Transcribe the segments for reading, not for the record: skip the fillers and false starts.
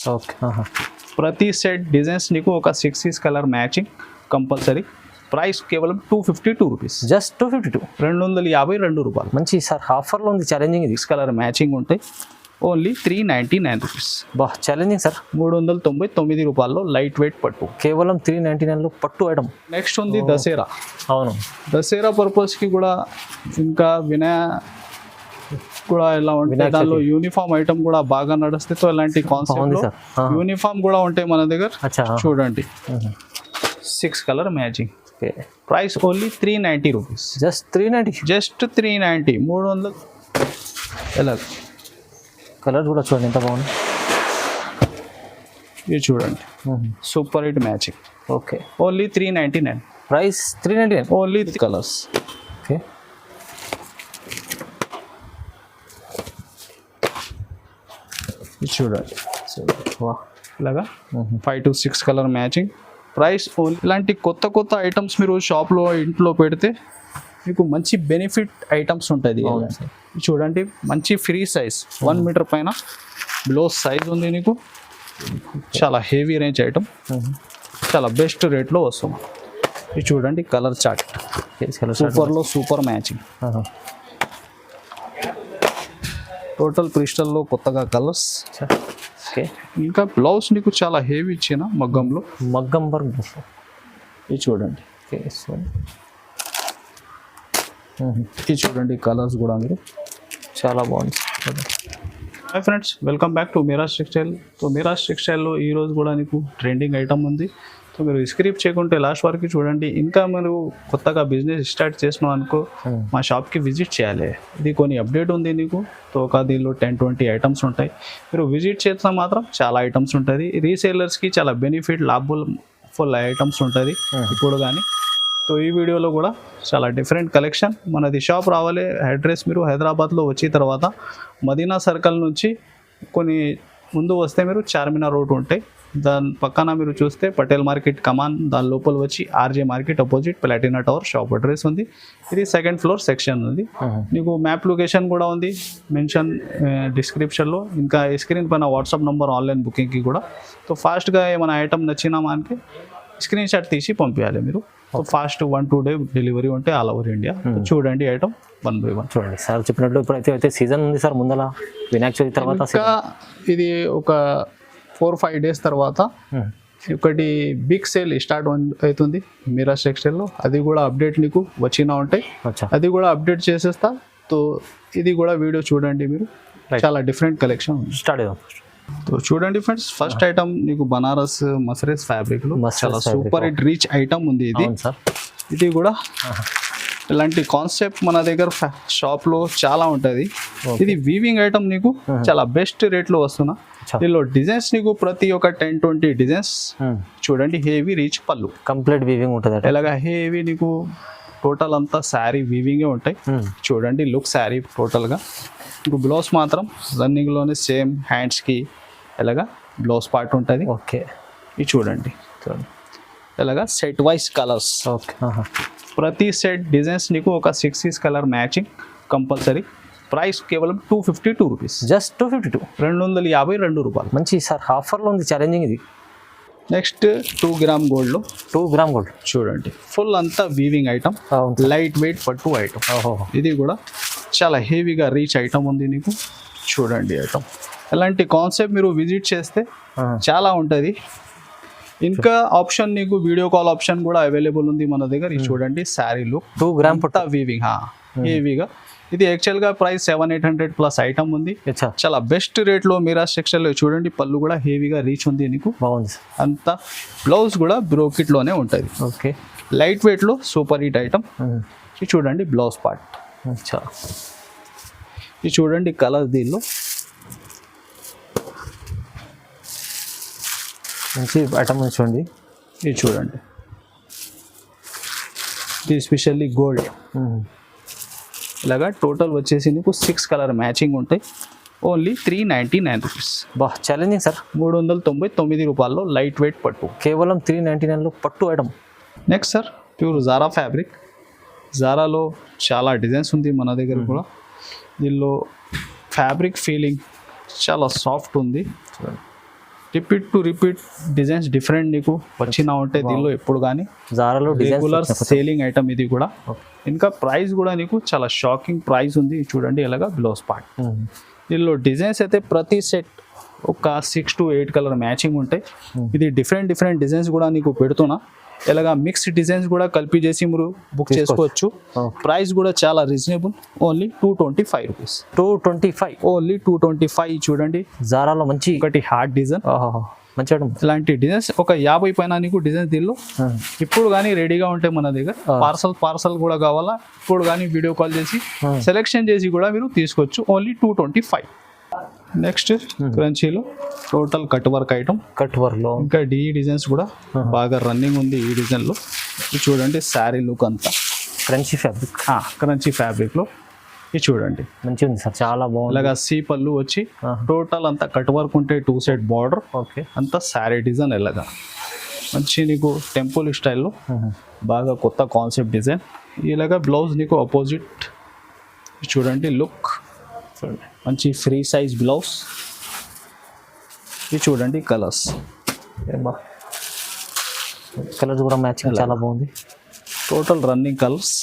Okay. ప్రతి set designs నీకు ఒక 6 కలర్ మ్యాచింగ్ కంపల్సరీ. ప్రైస్ కేవలం 252 రూపీస్. జస్ట్ 252, 252 రూపాయలు. మంచి సార్ ఆఫర్లో ఉంది. ఛాలెంజింగ్ ఇది. 6 కలర్ మ్యాచింగ్ ఉంటాయి. Only 399 rupees. బా ఛాలెంజింగ్ సార్. 399 రూపాయల్లో లైట్ వెయిట్ పట్టు. కేవలం 399లో పట్టు ఐటమ్. నెక్స్ట్ ఉంది దసరా. అవును, దసరా పర్పస్కి కూడా ఇంకా కూడా ఎలా ఉంటాయి, దానిలో యూనిఫామ్ ఐటమ్ కూడా బాగా నడుస్తే ఇలాంటి కాన్సెప్ట్ యూనిఫామ్ కూడా ఉంటాయి మన దగ్గర. చూడండి 6 colour matching. Price only 390 rupees. Just 390. Just 390. 300 ఎలా. కలర్ కూడా చూడండి ఎంత బాగుంది. ఇది చూడండి super hit matching. Okay. Only 399. Price 399. Only colours. Okay. ఇది చూడండి ఇలాగా 5 to 6 colour matching. Price only. ఇలాంటి కొత్త కొత్త ఐటమ్స్ మీరు షాప్లో ఇంట్లో పెడితే మీకు మంచి బెనిఫిట్ ఐటమ్స్ ఉంటుంది. చూడండి మంచి ఫ్రీ సైజ్ 1 మీటర్ పైన బ్లౌజ్ సైజ్ ఉంది నీకు. చాలా హెవీ రేంజ్ ఐటమ్, చాలా బెస్ట్ రేట్లో వస్తుంది. ఇది చూడండి కలర్ చార్ట్. సూపర్లో సూపర్ మ్యాచింగ్. టోటల్ క్రిస్టల్లో కొత్తగా కలర్స్. ఓకే. ఇంకా బ్లౌజ్ నీకు చాలా హెవీ ఇచ్చిన మగ్గంలో. మగ్గం వర్క్. ఇది చూడండి. ఓకే. ఇది చూడండి కలర్స్ కూడా మీరు చాలా బాగుంది. Hi friends, welcome back to Miraj textile. So Miraj టెక్స్టైల్లో ఈరోజు కూడా నీకు ట్రెండింగ్ ఐటమ్ ఉంది. సో మీరు స్క్రిప్ చేయకుంటే లాస్ట్ వరకు చూడండి. ఇంకా మీరు కొత్తగా బిజినెస్ స్టార్ట్ చేసినావు అనుకో, మా షాప్కి విజిట్ చేయాలి. ఇది కొన్ని అప్డేట్ ఉంది నీకు. సో ఒక దీనిలో 10-20 ఐటమ్స్ ఉంటాయి. మీరు విజిట్ చేసినా మాత్రం చాలా ఐటమ్స్ ఉంటుంది. రీసేలర్స్కి చాలా బెనిఫిట్ లాభుల్ ఫుల్ ఐటమ్స్ ఉంటుంది ఇప్పుడు కానీ. సో ఈ వీడియోలో కూడా చాలా డిఫరెంట్ కలెక్షన్. మనది షాప్ రావాలి. అడ్రస్ మీరు హైదరాబాద్లో వచ్చిన తర్వాత మదీనా సర్కిల్ నుంచి కొన్ని ముందు వస్తే మీరు చార్మినార్ రోడ్ ఉంటాయి. దాని పక్కన మీరు చూస్తే పటేల్ మార్కెట్ కమాన్, దాని లోపల వచ్చి RJ market opposite Platina tower shop address ఉంది. ఇది 2nd ఫ్లోర్ సెక్షన్ ఉంది. నీకు మ్యాప్ లొకేషన్ కూడా ఉంది మెన్షన్ డిస్క్రిప్షన్లో. ఇంకా స్క్రీన్ పైన వాట్సాప్ నెంబర్ ఆన్లైన్ బుకింగ్కి కూడా. సో ఫాస్ట్గా ఏమైనా ఐటమ్ నచ్చినా మనకి స్క్రీన్ షాట్ తీసి పంపించాలి మీరు. సో ఫాస్ట్ 1-2 డే డెలివరీ ఉంటే ఆల్ ఓవర్ ఇండియా. చూడండి ఐటమ్ 1 by 1. చూడండి సార్ చెప్పినట్లు ఇప్పుడైతే సీజన్ ఉంది సార్. ముందల వినాయక చవితి తర్వాత ఇంకా ఇది ఒక 4-5 డేస్ తర్వాత ఒకటి బిగ్ సేల్ స్టార్ట్ అవుతుంది మీరాజ్ టెక్స్టైల్లో. అది కూడా అప్డేట్ నీకు వచ్చినా ఉంటాయి. అది కూడా అప్డేట్ చేసేస్తా. సో ఇది కూడా వీడియో చూడండి మీరు. చాలా డిఫరెంట్ కలెక్షన్ స్టార్ట్ అవుతుంది. సో చూడండి ఫ్రెండ్స్, ఫస్ట్ ఐటమ్ నీకు బనారస్ మసరేస్ ఫ్యాబ్రిక్ లో చాలా సూపర్ హిట్ రీచ్ ఐటమ్ ఉంది. ఇది కూడా ఇలాంటి కాన్సెప్ట్ మన దగ్గర షాప్ లో చాలా ఉంటది. ఇది వీవింగ్ ఐటమ్ నీకు చాలా బెస్ట్ రేట్ లో వస్తున్నా. దీనిలో డిజైన్స్ నీకు ప్రతి ఒక్క 10-20 డిజైన్స్ చూడండి. హెవీ రీచ్ పళ్ళు కంప్లీట్ వీవింగ్ ఉంటుంది. ఇలాగా హెవీ నీకు టోటల్ అంతా శారీ వీవింగే ఉంటాయి. చూడండి లుక్ శారీ టోటల్గా. మీకు బ్లౌజ్ మాత్రం రన్నింగ్లోనే సేమ్ హ్యాండ్స్కి ఇలాగా బ్లౌజ్ పార్ట్ ఉంటుంది. ఓకే. ఇది చూడండి ఇలాగా సెట్ వైజ్ కలర్స్. ఓకే. ప్రతి సెట్ డిజైన్స్ నీకు ఒక 6 కలర్ మ్యాచింగ్ కంపల్సరీ. ప్రైస్ కేవలం 252 రూపీస్. జస్ట్ 252, 252 రూపాయలు. మంచి సార్ ఆఫర్లో ఉంది. ఛాలెంజింగ్ ఇది. నెక్స్ట్ 2 గ్రామ్ గోల్డ్లో 2 గ్రామ్ గోల్డ్ చూడండి. ఫుల్ అంతా వీవింగ్ ఐటమ్, లైట్ వెయిట్ పట్టు ఐటమ్. ఇది కూడా చాలా హెవీగా రీచ్ ఐటమ్ ఉంది నీకు. చూడండి ఐటమ్. అలాంటి కాన్సెప్ట్ మీరు విజిట్ చేస్తే చాలా ఉంటుంది. ఇంకా ఆప్షన్ నీకు వీడియో కాల్ ఆప్షన్ కూడా అవైలబుల్ ఉంది మన దగ్గర. ఇది చూడండి శారీ లుక్ 2 గ్రామ్ పట్టు వీవింగ్ హెవీగా. ఇది యాక్చువల్గా ప్రైస్ 700-800 ప్లస్ ఐటమ్ ఉంది. చాలా బెస్ట్ రేట్లో మీరాజ్ టెక్స్టైల్లో చూడండి. పళ్ళు కూడా హెవీగా రీచ్ ఉంది నీకు. బాగుంది. అంతా బ్లౌజ్ కూడా బ్రోకెట్లోనే ఉంటుంది. ఓకే. లైట్ వెయిట్లో సూపర్ హిట్ ఐటమ్. ఇది చూడండి బ్లౌజ్ పార్ట్. ఇది చూడండి కలర్. దీనిలో మంచి ఐటమ్ చూడండి. ఇది చూడండి. ఇది స్పెషల్లీ గోల్డ్. ఇలాగా టోటల్ వచ్చేసి నీకు 6 కలర్ మ్యాచింగ్ ఉంటాయి. Only 399 rupees. బా ఛాలెంజింగ్ సార్. 399 రూపాయల్లో లైట్ వెయిట్ పట్టు. కేవలం 399లో పట్టు ఐటమ్. నెక్స్ట్ సార్ ప్యూర్ జారా ఫ్యాబ్రిక్. జారాలో చాలా డిజైన్స్ ఉంది మన దగ్గర కూడా. దీనిలో ఫ్యాబ్రిక్ ఫీలింగ్ చాలా సాఫ్ట్ ఉంది. Repeat to repeat designs different నీకు వచ్చినా ఉంటాయి దీనిలో ఎప్పుడు కానీ. జారాలో రెగ్యులర్ డిజైన్స్ సేలింగ్ ఐటమ్ ఇది కూడా. ఇంకా ప్రైస్ కూడా నీకు చాలా షాకింగ్ ప్రైస్ ఉంది. చూడండి ఇలాగా బ్లౌజ్ పార్ట్. దీనిలో డిజైన్స్ అయితే ప్రతి సెట్ ఒక 6 to 8 కలర్ మ్యాచింగ్ ఉంటాయి. ఇది డిఫరెంట్ డిజైన్స్ కూడా నీకు పెడుతున్నా. ఇలాగా మిక్స్డ్ డిజైన్స్ కూడా కలిపి చేసి మీరు బుక్ చేసుకోవచ్చు. ప్రైస్ కూడా చాలా రీజనబుల్, ఓన్లీ 225 రూపీస్. 225 ఓన్లీ 225. చూడండి జారాలో మంచి ఒకటి హార్డ్ డిజైన్, మంచి ఐటమ్. ఇలాంటి డిజైన్స్ ఒక 50 పైన నీకు డిజైన్స్ దీనిలో ఇప్పుడు కానీ రెడీగా ఉంటాయి మన దగ్గర. పార్సల్ కూడా కావాలా ఇప్పుడు కానీ వీడియో కాల్ చేసి సెలెక్షన్ చేసి కూడా మీరు తీసుకోవచ్చు. ఓన్లీ 225. నెక్స్ట్ క్రంచీలో total cut work item. Cut work లో ఇంకా డిజైన్స్ కూడా బాగా రన్నింగ్ ఉంది ఈ డిజైన్ లో. ఇది చూడండి శారీ లుక్ అంతా క్రంచీ ఫ్యాబ్రిక్. క్రంచీ ఫ్యాబ్రిక్ లో ఇది చూడండి మంచిగా ఉంది సార్, చాలా బాగుంది. ఇలాగా సీ పళ్ళు వచ్చి టోటల్ అంతా కట్ వర్క్ ఉంటే 2 సైడ్ బార్డర్. ఓకే, అంతా శారీ డిజైన్ ఇలాగా మంచి నీకు టెంపుల్ స్టైల్లో బాగా కొత్త కాన్సెప్ట్ డిజైన్. ఇలాగా బ్లౌజ్ నీకు ఆపోజిట్ చూడండి లుక్ మంచి ఫ్రీ సైజ్ బ్లౌజ్. ఇది చూడండి కలర్స్, కలర్స్ కూడా మ్యాచింగ్ చాలా బాగుంది. Total running colours.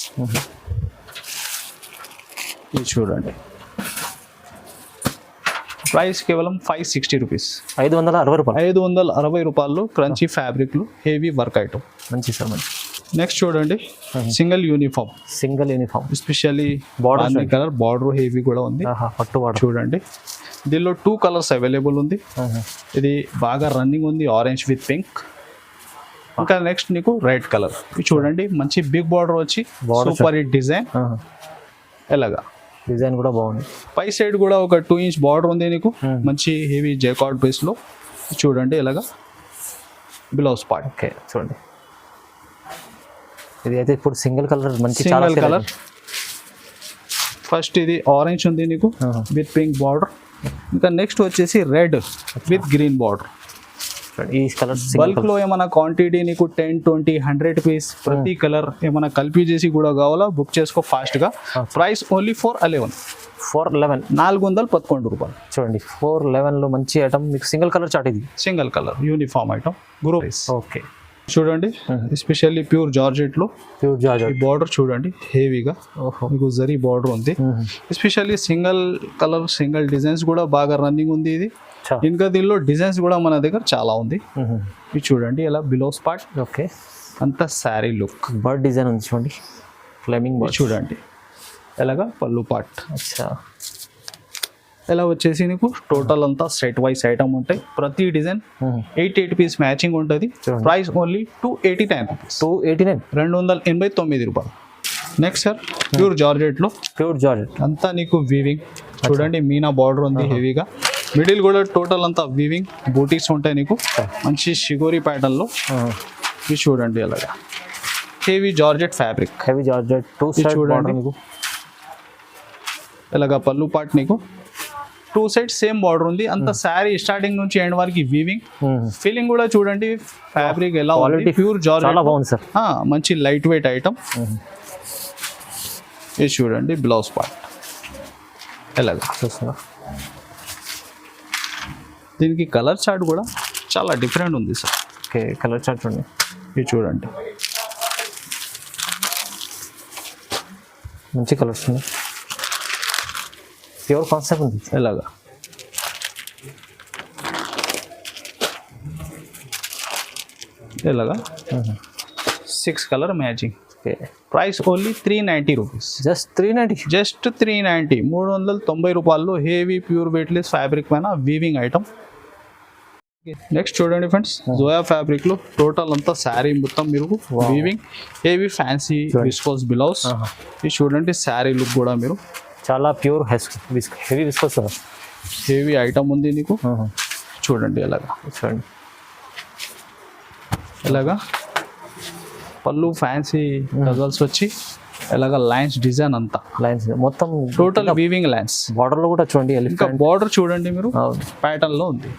ఇది చూడండి ప్రైస్ కేవలం 560 రూపీస్. 560 రూపాయలు. 560 రూపాయలు క్రంచీ ఫ్యాబ్రిక్లు హెవీ వర్క్ ఐటమ్. మంచి సార్, మంచి. నెక్స్ట్ చూడండి single uniform. Especially border colour, border heavy కూడా ఉంది. పట్టు బార్డర్ చూడండి దీనిలో 2 కలర్స్ అవైలబుల్ ఉంది. ఇది బాగా రన్నింగ్ ఉంది, ఆరెంజ్ విత్ పింక్. ఇంకా నెక్స్ట్ నీకు రెడ్ కలర్. ఇది చూడండి మంచి బిగ్ బార్డర్ వచ్చి సూపర్ హిట్ డిజైన్. ఎలాగా డిజైన్ కూడా బాగుంది. పై సైడ్ కూడా ఒక 2 ఇంచ్ బార్డర్ ఉంది నీకు మంచి హెవీ జైకార్డ్ బేస్ లో. చూడండి ఇలాగా బ్లౌజ్ పార్ట్. ఓకే చూడండి, ఇది అయితే ఇప్పుడు సింగిల్ కలర్ మంచి సింగిల్ కలర్. ఫస్ట్ ఇది ఆరెంజ్ ఉంది నీకు విత్ పింక్ బార్డర్. ఇంకా నెక్స్ట్ వచ్చేసి రెడ్ విత్ గ్రీన్ బార్డర్. ఈ కలర్ బల్క్ లో ఏమైనా క్వాంటిటీ నీకు 10, 20, 100 పీస్ ప్రతి కలర్ ఏమైనా కలిపి చేసి కూడా కావాలా బుక్ చేసుకో ఫాస్ట్ గా. Price only 411. 411 రూపాయలు. చూడండి 411 లో మంచి ఐటమ్ మీకు. సింగిల్ కలర్ చాట్, ఇది single colour uniform item group. Okay చూడండి ఎస్పెషల్లీ ప్యూర్ జార్జెట్ లో ఈ బార్డర్ చూడండి హెవీగా మీకు జరీ బార్డర్ ఉంది. Especially single colour single designs కూడా బాగా రన్నింగ్ ఉంది ఇది. ఇంకా దీనిలో డిజైన్స్ కూడా మన దగ్గర చాలా ఉంది. ఇది చూడండి ఇలా బ్లౌజ్ పార్ట్. ఓకే, అంతా శారీ లుక్ బర్డ్ డిజైన్ ఉంది చూడండి, ఫ్లేమింగ్ బర్డ్. చూడండి ఎలాగా పళ్ళు పార్ట్. అచ్చా, ఇలా వచ్చేసి నీకు టోటల్ అంతా సెట్ వైస్ ఐటమ్ ఉంటాయి. ప్రతి డిజైన్ 8 పీస్ మ్యాచింగ్ ఉంటుంది. Price only 289 rupees. 289 రూపాయలు. నెక్స్ట్ సార్ ప్యూర్ జార్జెట్ లో అంతా నీకు వీవింగ్. చూడండి మీనా బార్డర్ ఉంది హెవీగా. మిడిల్ కూడా టోటల్ అంతా వీవింగ్ బూటీస్ ఉంటాయి నీకు మంచి షిగోరి ప్యాటర్న్ లో. ఇది చూడండి అలాగా హెవీ జార్జెట్ ఫ్యాబ్రిక్. చూడండి ఇలాగా పళ్ళు పార్ట్ నీకు 2 సైడ్ సేమ్ బార్డర్ ఉంది. అంత శారీ స్టార్టింగ్ నుంచి ఎండ్ వరకు వీవింగ్. ఫీలింగ్ కూడా చూడండి ఫ్యాబ్రిక్ ఎలా ఉంది. ప్యూర్ జార్జెట్ మంచి లైట్ వెయిట్ ఐటమ్. ఇది చూడండి బ్లౌజ్ పార్ట్ ఎలాగా. దీనికి కలర్ చార్ట్ కూడా చాలా డిఫరెంట్ ఉంది సార్. ఓకే, కలర్ చార్ట్ చూడండి. ఇది చూడండి మంచి కలర్స్ ఉన్నాయి, ప్యూర్ కాన్సెప్ట్ ఉంది. ఎలాగా ఇలాగా 6 colour matching. Price only 390 rupees. Just 390 390 రూపాయలు. హెవీ ప్యూర్ వెయిట్లెస్ ఫ్యాబ్రిక్ పైన వీవింగ్ ఐటమ్. నెక్స్ట్ చూడండి ఫ్రెండ్స్ జోయా ఫ్యాబ్రిక్ లో టోటల్ అంతా శారీ మొత్తం మీరు weaving heavy fancy viscose blouse. ఇది చూడండి శారీ లుక్ కూడా మీరు చాలా pure heavy viscose heavy item ఉంది నీకు. చూడండి ఎలాగా చూడండి ఎలాగా పళ్ళు ఫ్యాన్సీ గజల్స్ వచ్చి ఎలాగా లైన్స్ డిజైన్ అంతా లైన్స్ మొత్తం టోటల్ వీవింగ్ లైన్స్. బార్డర్ లో కూడా చూడండి, ఇంకా బార్డర్ చూడండి మీరు ప్యాటర్న్ లో ఉంది.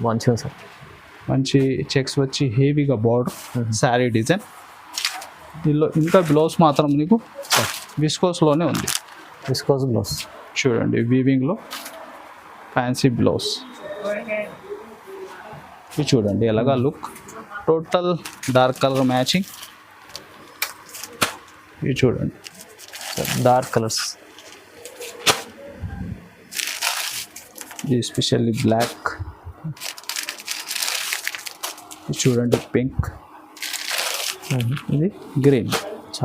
మంచిగా సార్, మంచి చెక్స్ వచ్చి హెవీగా బార్డర్ శారీ డిజైన్. దీనిలో ఇంకా బ్లౌజ్ మాత్రం నీకు విస్కోస్లోనే ఉంది. విస్కోస్ బ్లౌజ్ చూడండి వీవింగ్లో ఫ్యాన్సీ బ్లౌజ్. ఇది చూడండి ఎలాగా look total dark colour matching. ఇది చూడండి డార్క్ కలర్స్. ఇది స్పెషల్లీ బ్లాక్. ఇది చూడండి పింక్. ఇది green.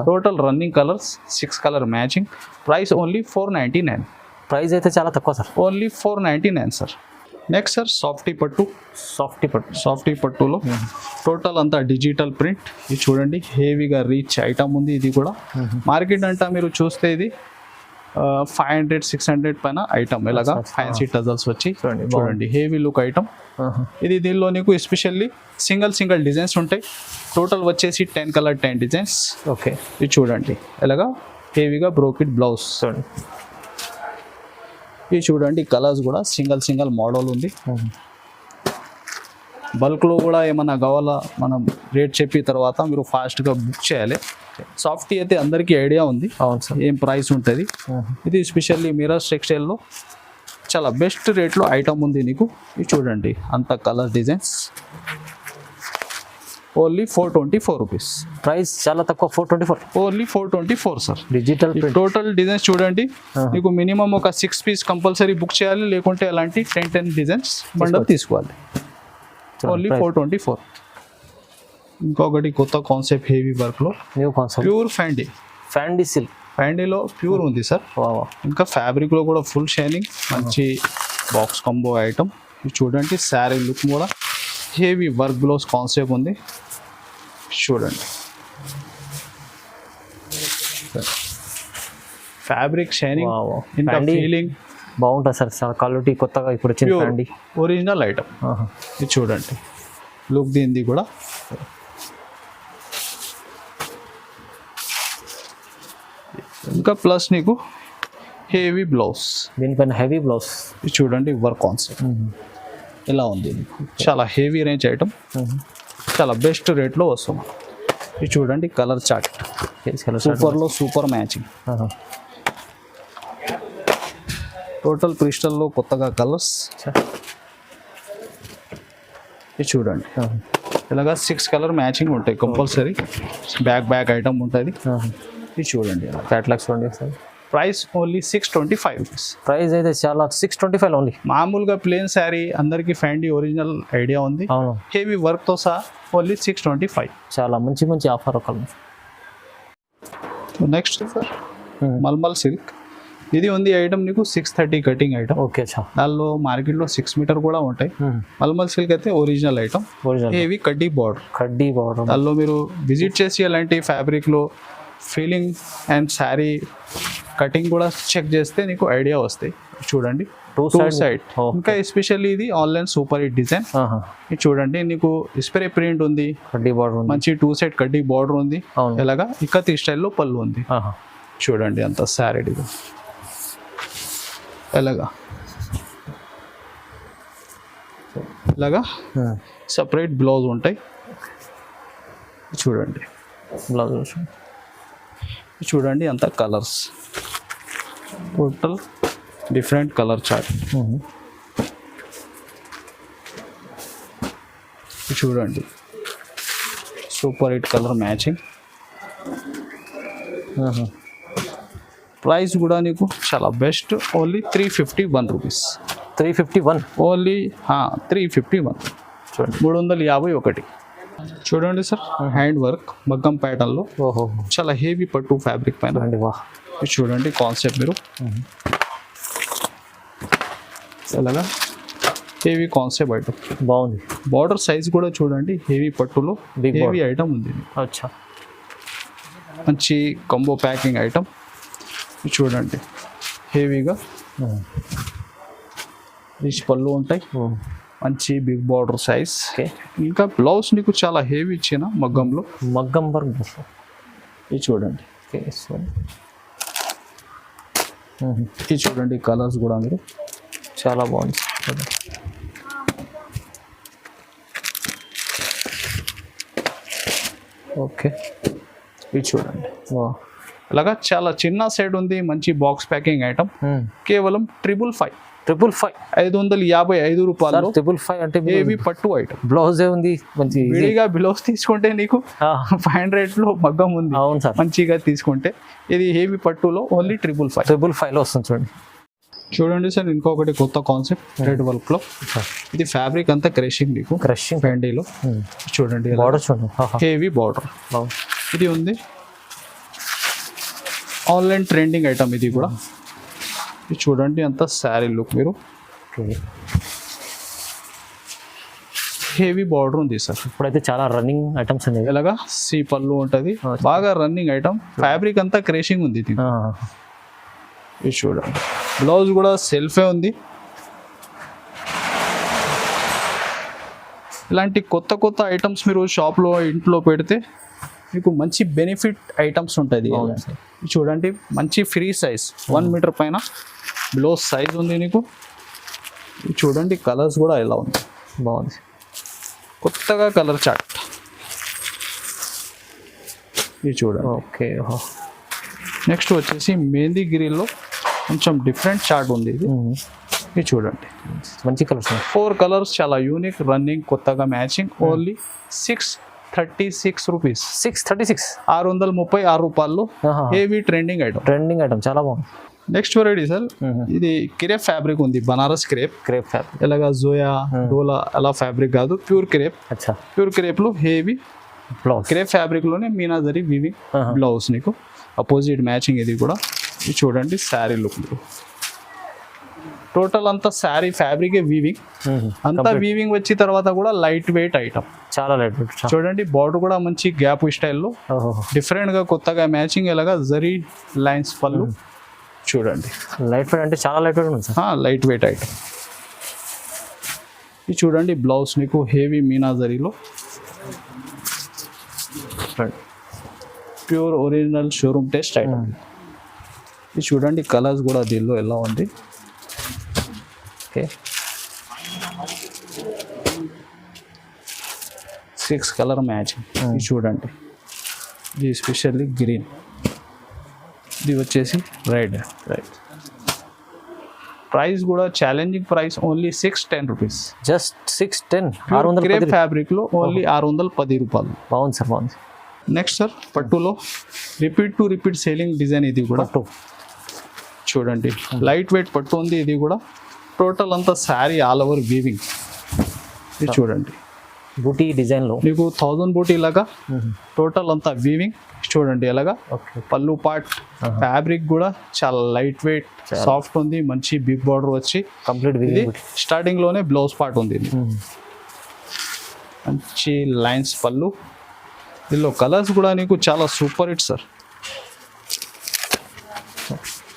Total running colours 6 colour matching. Price only 499. Price అయితే చాలా తక్కువ sir. Only 499 sir. Next sir softy పట్టు. సాఫ్టీ పట్టులో టోటల్ అంతా డిజిటల్ ప్రింట్. ఇది చూడండి హెవీగా రీచ్ ఐటమ్ ఉంది. ఇది కూడా మార్కెట్ అంతా మీరు చూస్తే ఇది 500-600 పైన ఐటమ్ ఇలాగా ఫ్యాన్సీ టజల్స్ వచ్చి చూడండి హెవీ లుక్ ఐటమ్. ఇది దీనిలో నీకు ఎస్పెషల్లీ సింగిల్ డిజైన్స్ ఉంటాయి. టోటల్ వచ్చేసి 10 కలర్ 10 డిజైన్స్. ఓకే. ఇది చూడండి ఎలాగా హెవీగా బ్రోకెట్ బ్లౌజ్. ఇది చూడండి కలర్స్ కూడా సింగిల్ మోడల్ ఉంది. బల్క్లో కూడా ఏమన్నా కావాలా మనం రేట్ చెప్పిన తర్వాత మీరు ఫాస్ట్గా బుక్ చేయాలి. సాఫ్టీ అయితే అందరికీ ఐడియా ఉంది. అవును సార్. ఏం ప్రైస్ ఉంటుంది. ఇది స్పెషల్లీ మిరాజ్ టెక్స్టైల్లో చాలా బెస్ట్ రేట్లో ఐటమ్ ఉంది నీకు. ఇది చూడండి అంత colour designs. Only 424 rupees. Price చాలా తక్కువ 424. Only 424 sir. Digital total designs చూడండి నీకు మినిమం ఒక 6 పీస్ కంపల్సరీ బుక్ చేయాలి. లేకుంటే అలాంటి 10 డిజైన్స్ బండల్ తీసుకోవాలి. ఓన్లీ 424. ఇంకొకటి కొత్త కాన్సెప్ట్ హెవీ వర్క్లో న్యూ కాన్సెప్ట్ ప్యూర్ ఫ్యాండీ సిల్క్. ఫ్యాండీలో ప్యూర్ ఉంది సార్. ఇంకా ఫ్యాబ్రిక్లో కూడా ఫుల్ షైనింగ్ మంచి బాక్స్ కాంబో ఐటమ్. ఇది చూడండి శారీ లుక్ కూడా హెవీ వర్క్ బ్లౌజ్ కాన్సెప్ట్ ఉంది. చూడండి ఫ్యాబ్రిక్ షైనింగ్ ఇంకా ఫీలింగ్ బాగుంటుంది సార్. చాలా క్వాలిటీ కొత్తగా ఇప్పుడు వచ్చింది ఫ్యాండీ ఒరిజినల్ ఐటమ్. ఇది చూడండి లుక్ దీనిది కూడా. ఇంకా ప్లస్ నీకు హెవీ బ్లౌజ్. దీనిపైన హెవీ బ్లౌజ్. ఇది చూడండి వర్క్ కాన్సెప్ట్ ఇలా ఉంది. చాలా హెవీ రేంజ్ ఐటమ్. చాలా బెస్ట్ రేట్లో వస్తుంది. ఇది చూడండి కలర్ చార్ట్ సూపర్లో సూపర్ మ్యాచింగ్. టోటల్ క్రిస్టల్లో కొత్తగా కలర్స్. ఇది చూడండి ఇలాగా 6 కలర్ మ్యాచింగ్ ఉంటాయి కంపల్సరీ. బ్యాక్ ఐటమ్ ఉంటుంది. ఇది చూడండి క్యాటలాగ్స్ చూడండి sir. Price only 625 rupees. Price అయితే చాలా 625 ఓన్లీ. మామూలుగా ప్లేన్ శారీ అందరికీ ఫ్యాండీ ఒరిజినల్ ఐడియా ఉంది. అవును. హెవీ వర్క్తో సహా ఓన్లీ 625. చాలా మంచి ఆఫర్ ఒక. Next sir mulmul silk. ఇది ఉంది ఐటమ్ నీకు 630 కటింగ్ ఐటమ్. ఓకే. దానిలో మార్కెట్లో 6 మీటర్ కూడా ఉంటాయి. మల్మల్ సిల్క్ అయితే ఒరిజినల్ ఐటమ్. హెవీ కడ్డీ బార్డర్. దానిలో మీరు విజిట్ చేసి అలాంటి ఫ్యాబ్రిక్లో ఫీలింగ్ అండ్ శారీ కటింగ్ కూడా చెక్ చేస్తే నీకు ఐడియా వస్తాయి. చూడండి టూ సైడ్. ఇంకా ఎస్పెషల్లీ ఇది ఆన్లైన్ సూపర్ హిట్ డిజైన్. ఇది చూడండి నీకు స్ప్రే ప్రింట్ ఉంది. కడ్డీ బార్డర్ మంచి 2 సైడ్ కడ్డీ బార్డర్ ఉంది. ఎలాగా ఇక్కత్ స్టైల్లో పళ్ళు ఉంది. చూడండి అంత శారీ డిజైన్ ఇలాగా సపరేట్ బ్లౌజ్ ఉంటాయి. చూడండి బ్లౌజ్ చూడండి అంత colours total different colour chart. చూడండి super hit colour matching. Price కూడా నీకు చాలా బెస్ట్. Only 351 rupees. 351 ఓన్లీ 351. చూడండి 351. చూడండి సార్ హ్యాండ్ వర్క్ మగ్గం ప్యాటర్న్లో చాలా హెవీ పట్టు ఫ్యాబ్రిక్ పైన. చూడండి కాన్సెప్ట్ మీరు ఎలాగా హెవీ కాన్సెప్ట్ ఐటమ్ బాగుంది. బార్డర్ సైజ్ కూడా చూడండి హెవీ పట్టులో హెవీ ఐటమ్ ఉంది. అచ్చా మంచి కంబో ప్యాకింగ్ ఐటమ్. చూడండి హెవీగా రిచ్ పళ్ళు ఉంటాయి. మంచి బిగ్ బార్డర్ సైజ్. ఇంకా బ్లౌజ్ నీకు చాలా హెవీ ఇచ్చిన మగ్గం వర్క్. ఇది చూడండి. ఇది చూడండి కలర్స్ కూడా మీరు చాలా బాగుంది. ఓకే ఇది చూడండి అలాగా చాలా చిన్న సెట్ ఉంది. మంచి బాక్స్ ప్యాకింగ్ ఐటమ్ కేవలం 555. 555 555 రూపాయలు 555 అంటే హెవీ పట్టు ఐటమ్. బ్లౌజ్ ఏ ఉంది మంచి విడిగా బ్లౌజ్ తీసుకుంటే నీకు 500 లో మగ్గం ఉంది. అవును సార్, మంచిగా తీసుకుంటే ఇది హెవీ పట్టులో ఓన్లీ 555 లో వస్తుంది చూడండి. చూడండి సార్, ఇంకొకటి కొత్త కాన్సెప్ట్ థ్రెడ్ వర్క్ లో. ఇది ఫ్యాబ్రిక్ అంతా క్రషింగ్ నీకు క్రషింగ్ పెండీలో. చూడండి బార్డర్ చూడండి, హెవీ బార్డర్. ఇది ఉంది ఆన్లైన్ ట్రెండింగ్ ఐటమ్. ఇది కూడా ఇది చూడండి అంత శారీ లుక్. మీరు హెవీ బార్డర్ ఉంది సార్. ఇప్పుడైతే చాలా రన్నింగ్ ఐటమ్స్ ఉన్నాయి. ఎలాగా సి పళ్ళు ఉంటుంది, బాగా రన్నింగ్ ఐటమ్. ఫ్యాబ్రిక్ అంతా క్రేషింగ్ ఉంది. ఇది చూడండి, బ్లౌజ్ కూడా సెల్ఫే ఉంది. ఇలాంటి కొత్త కొత్త ఐటమ్స్ మీరు షాప్లో ఇంట్లో పెడితే మీకు మంచి బెనిఫిట్ ఐటమ్స్ ఉంటుంది. చూడండి మంచి ఫ్రీ సైజ్ 1 మీటర్ పైన బ్లౌజ్ సైజ్ ఉంది నీకు. చూడండి కలర్స్ కూడా ఎలా ఉంది, బాగుంది. కొత్తగా కలర్ చార్ట్. ఇది చూడండి. ఓకే, నెక్స్ట్ వచ్చేసి మెహందీ గిరిలో కొంచెం డిఫరెంట్ చార్ట్ ఉంది. ఇది చూడండి మంచి కలర్స్, 4 కలర్స్ చాలా యూనిక్ రన్నింగ్ కొత్తగా మ్యాచింగ్. Only 636 rupees. 636 రూపాయలు. Heavy trending item. చాలా బాగుంది. నెక్స్ట్ వెరైటీ సార్, ఇది క్రేప్ ఫ్యాబ్రిక్ ఉంది. Banaras crepe fabric. ఎలాగా జోయా డోలా అలా ఫ్యాబ్రిక్ కాదు, ప్యూర్ క్రేప్. ప్యూర్ క్రేప్ లో హెవీ బ్లౌజ్. క్రేప్ ఫ్యాబ్రిక్ లోనే మీనాజరీ వీవింగ్ బ్లౌజ్ నీకు అపోజిట్ మ్యాచింగ్. ఇది కూడా ఇది చూడండి శారీ లుక్. టోటల్ అంతా శారీ ఫ్యాబ్రిక్ వీవింగ్ అంతా వీవింగ్ వచ్చిన తర్వాత కూడా లైట్ వెయిట్ ఐటమ్. చాలా లైట్ వెయిట్. చూడండి బార్డర్ కూడా మంచి గ్యాప్ స్టైల్లో డిఫరెంట్ గా కొత్తగా మ్యాచింగ్. ఎలాగా జరీ లైన్స్ పళ్ళు. చూడండి లైట్ వెయిట్ అంటే చాలా లైట్ వెయిట్ ఉంది సార్. Light weight item. ఇది చూడండి బ్లౌజ్ నీకు హెవీ మీనాజరీలో pure original showroom test item. ఇది చూడండి కలర్స్ కూడా దీనిలో ఎలా ఉంది. Okay, 6 colour matching. ఇది చూడండి, ఇది స్పెషల్లీ గ్రీన్, ఇది వచ్చేసి రెడ్. ప్రైస్ కూడా challenging price only 610 rupees. Just 610. Crepe fabric లో ఓన్లీ 610 రూపాయలు. బాగుంది సార్, బాగుంది. నెక్స్ట్ సార్ పట్టులో రిపీట్ సేలింగ్ డిజైన్. ఇది కూడా చూడండి లైట్ వెయిట్ పట్టు ఉంది. ఇది కూడా టోటల్ అంతా శారీ ఆల్ ఓవర్ వీవింగ్. ఇది చూడండి బూటీ డిజైన్ లో మీకు 1000 బూటీ లాగా టోటల్ అంతా వీవింగ్. చూడండి ఎలాగా పళ్ళు పార్ట్ ఫ్యాబ్రిక్ కూడా చాలా లైట్ వెయిట్ సాఫ్ట్ ఉంది. మంచి బిగ్ బార్డర్ వచ్చి కంప్లీట్ స్టార్టింగ్ లోనే బ్లౌజ్ పార్ట్ ఉంది. మంచి లైన్స్ పళ్ళు. దీనిలో కలర్స్ కూడా నీకు చాలా సూపర్ హిట్ సార్.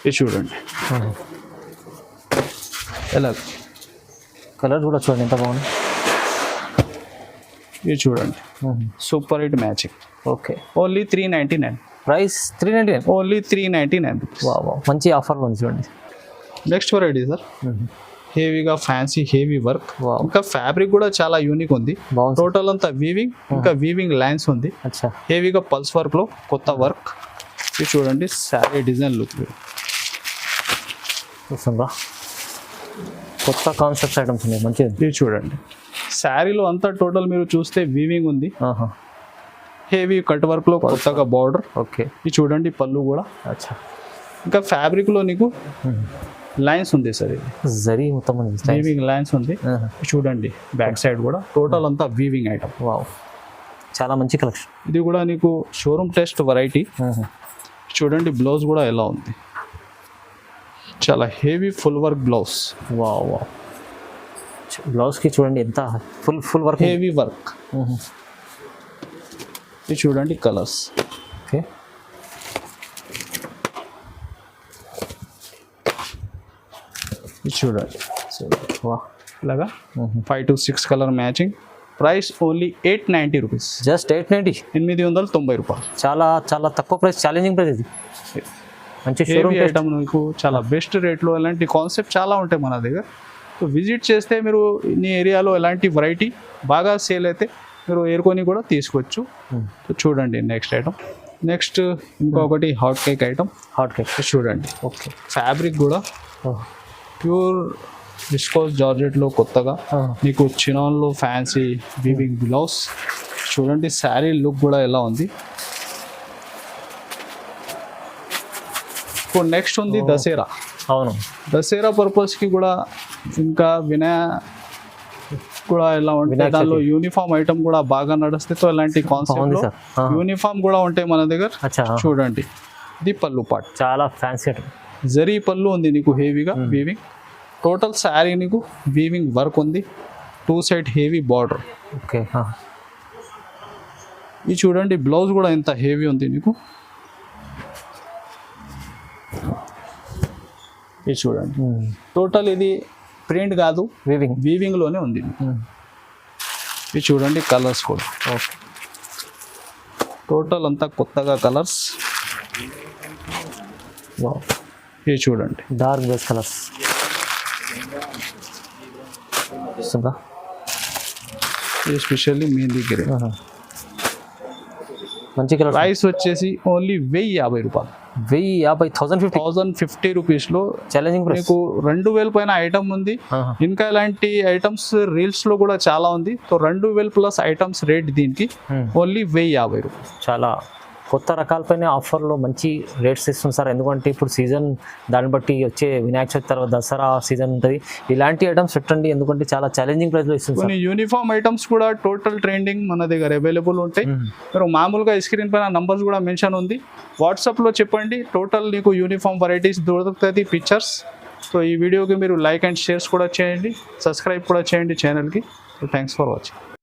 ఇది చూడండి ఎలా కలర్స్ కూడా చూడండి ఎంత బాగుంది. ఇది చూడండి super hit matching. Okay, only 399. Price 399. Only 399. మంచి ఆఫర్లో ఉంది చూడండి. నెక్స్ట్ వెరైటీ సార్, హెవీగా ఫ్యాన్సీ హెవీ వర్క్. ఇంకా ఫ్యాబ్రిక్ కూడా చాలా యూనిక్ ఉంది. టోటల్ అంతా వీవింగ్, ఇంకా వీవింగ్ లైన్స్ ఉంది. హెవీగా పల్స్ వర్క్ లో కొత్త వర్క్. ఇది చూడండి శారీ డిజైన్ లుక్. కొత్త కాన్సెప్ట్ ఐటమ్స్ ఉన్నాయి మంచిది. ఇది చూడండి శారీలో అంతా టోటల్ మీరు చూస్తే వీవింగ్ ఉంది. హెవీ కట్ వర్క్ లో కొత్తగా బార్డర్. ఓకే, ఇది చూడండి పళ్ళు కూడా. ఇంకా ఫ్యాబ్రిక్ లో నీకు లైన్స్ ఉంది సార్. ఇది జరీ మొత్తం వీవింగ్ లైన్స్ ఉంది. చూడండి బ్యాక్ సైడ్ కూడా టోటల్ అంతా వీవింగ్ ఐటమ్. వావ్, చాలా మంచి కలెక్షన్. ఇది కూడా నీకు షోరూమ్ టెస్ట్ వెరైటీ. చూడండి బ్లౌజ్ కూడా ఎలా ఉంది, చాలా heavy full work blouse. Wow, blouse కి చూడండి ఎంత ఫుల్ వర్క్, హెవీ వర్క్. ఇది చూడండి కలర్స్. ఓకే, ఇది చూడండి ఇలాగా 5 to 6 colour matching. Price only 890 rupees. Just 890. 890 రూపాయలు. చాలా చాలా తక్కువ ప్రైస్, ఛాలెంజింగ్ ప్రైస్. ఇది మంచి షోరూమ్ ఐటమ్ మీకు చాలా బెస్ట్ రేట్లో. ఇలాంటి కాన్సెప్ట్ చాలా ఉంటాయి మన దగ్గర. సో విజిట్ చేస్తే మీరు ఈ ఏరియాలో ఎలాంటి వెరైటీ బాగా సేల్ అయితే మీరు ఏరుకొని కూడా తీసుకోవచ్చు. చూడండి నెక్స్ట్ ఐటమ్. నెక్స్ట్ ఇంకొకటి hot cake item. Hot cake చూడండి. ఓకే, ఫ్యాబ్రిక్ కూడా ప్యూర్ విస్కోస్ జార్జెట్లో కొత్తగా నీకు చినాన్లో ఫ్యాన్సీ వీవింగ్ బ్లౌజ్. చూడండి శారీ లుక్ కూడా ఎలా ఉంది. ఇప్పుడు నెక్స్ట్ ఉంది దసరా. అవును, దసరా పర్పస్కి కూడా ఇంకా కూడా ఎలా ఉంటాయి, దానిలో యూనిఫామ్ ఐటమ్ కూడా బాగా నడుస్తాయి. సో ఇలాంటి కాన్సెప్ట్ యూనిఫామ్ కూడా ఉంటాయి మన దగ్గర. చూడండి ఇది పళ్ళు పార్ట్, చాలా ఫ్యాన్సీ ఐటమ్. జరీ పళ్ళు ఉంది నీకు హెవీగా వీవింగ్. టోటల్ శారీ నీకు వీవింగ్ వర్క్ ఉంది, 2 సైడ్ హెవీ బార్డర్. ఓకే, ఇది చూడండి బ్లౌజ్ కూడా ఎంత హెవీ ఉంది నీకు. ఇది చూడండి టోటల్ ఇది ప్రింట్ కాదు, వీవింగ్లోనే ఉంది. ఇది చూడండి కలర్స్ కూడా టోటల్ అంతా కొత్తగా కలర్స్. ఇది చూడండి డార్క్ బేస్ కలర్స్. ఎస్పెషల్లీ మీ దగ్గర మంచి కలర్. ప్రైస్ వచ్చేసి ఓన్లీ 1050 రూపాయలు. 1050 రూపీస్లో ఛాలెంజింగ్ మీకు 2000 పైన ఐటమ్ ఉంది. ఇంకా ఇలాంటి ఐటమ్స్ రీల్స్ లో కూడా చాలా ఉంది. సో 2000 ప్లస్ ఐటమ్స్ రేట్ దీనికి ఓన్లీ 1050 రూపాయలు. చాలా కొత్త రకాలపైన ఆఫర్లో మంచి రేట్స్ ఇస్తుంది సార్. ఎందుకంటే ఇప్పుడు సీజన్ దాన్ని బట్టి వచ్చే వినాయక చవితి తర్వాత దసరా సీజన్ ఉంటుంది. ఇలాంటి ఐటమ్స్ పెట్టండి, ఎందుకంటే చాలా ఛాలెంజింగ్ ప్రైస్లో ఇస్తుంది. కొన్ని యూనిఫామ్ ఐటమ్స్ కూడా టోటల్ ట్రెండింగ్ మన దగ్గర అవైలబుల్ ఉంటాయి. మీరు మామూలుగా స్క్రీన్ పైన నంబర్స్ కూడా మెన్షన్ ఉంది, వాట్సాప్లో చెప్పండి. టోటల్ నీకు యూనిఫామ్ వెరైటీస్ దొరుకుతుంది, పిక్చర్స్. సో ఈ వీడియోకి మీరు లైక్ అండ్ షేర్స్ కూడా చేయండి, సబ్స్క్రైబ్ కూడా చేయండి ఛానల్కి. So thanks for watching.